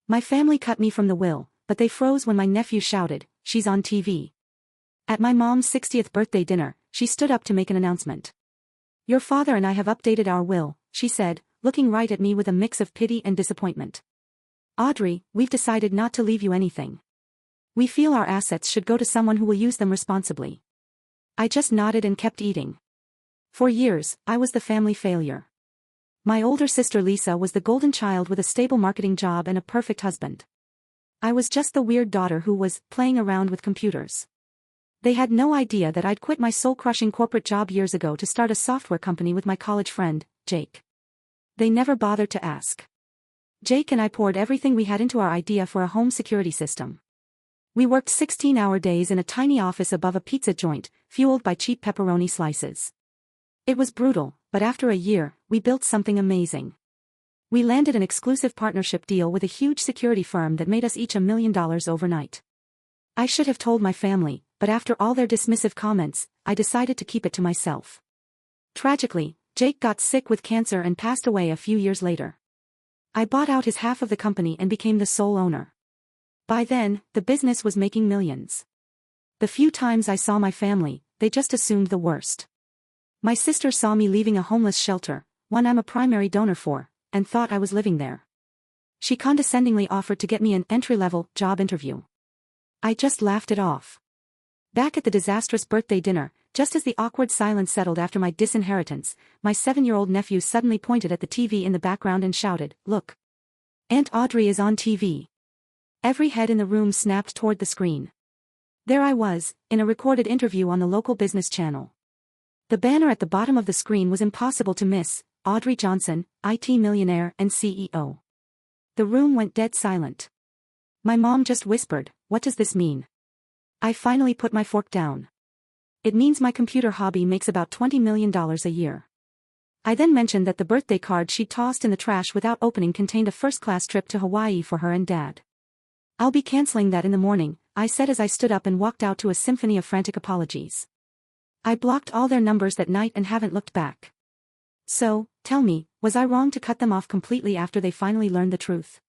My family cut me from the will, but they froze when my nephew shouted, "She's on TV." At my mom's 60th birthday dinner, she stood up to make an announcement. "Your father and I have updated our will," she said, looking right at me with a mix of pity and disappointment. "Audrey, we've decided not to leave you anything. We feel our assets should go to someone who will use them responsibly." I just nodded and kept eating. For years, I was the family failure. My older sister Lisa was the golden child with a stable marketing job and a perfect husband. I was just the weird daughter who was playing around with computers. They had no idea that I'd quit my soul-crushing corporate job years ago to start a software company with my college friend, Jake. They never bothered to ask. Jake and I poured everything we had into our idea for a home security system. We worked 16-hour days in a tiny office above a pizza joint, fueled by cheap pepperoni slices. It was brutal, but after a year, we built something amazing. We landed an exclusive partnership deal with a huge security firm that made us each $1 million overnight. I should have told my family, but after all their dismissive comments, I decided to keep it to myself. Tragically, Jake got sick with cancer and passed away a few years later. I bought out his half of the company and became the sole owner. By then, the business was making millions. The few times I saw my family, they just assumed the worst. My sister saw me leaving a homeless shelter, one I'm a primary donor for, and thought I was living there. She condescendingly offered to get me an entry-level job interview. I just laughed it off. Back at the disastrous birthday dinner, just as the awkward silence settled after my disinheritance, my 7-year-old nephew suddenly pointed at the TV in the background and shouted, "Look! Aunt Audrey is on TV." Every head in the room snapped toward the screen. There I was, in a recorded interview on the local business channel. The banner at the bottom of the screen was impossible to miss: Audrey Johnson, IT millionaire and CEO. The room went dead silent. My mom just whispered, "What does this mean?" I finally put my fork down. "It means my computer hobby makes about $20 million a year." I then mentioned that the birthday card she'd tossed in the trash without opening contained a first-class trip to Hawaii for her and Dad. "I'll be canceling that in the morning," I said as I stood up and walked out to a symphony of frantic apologies. I blocked all their numbers that night and haven't looked back. So, tell me, was I wrong to cut them off completely after they finally learned the truth?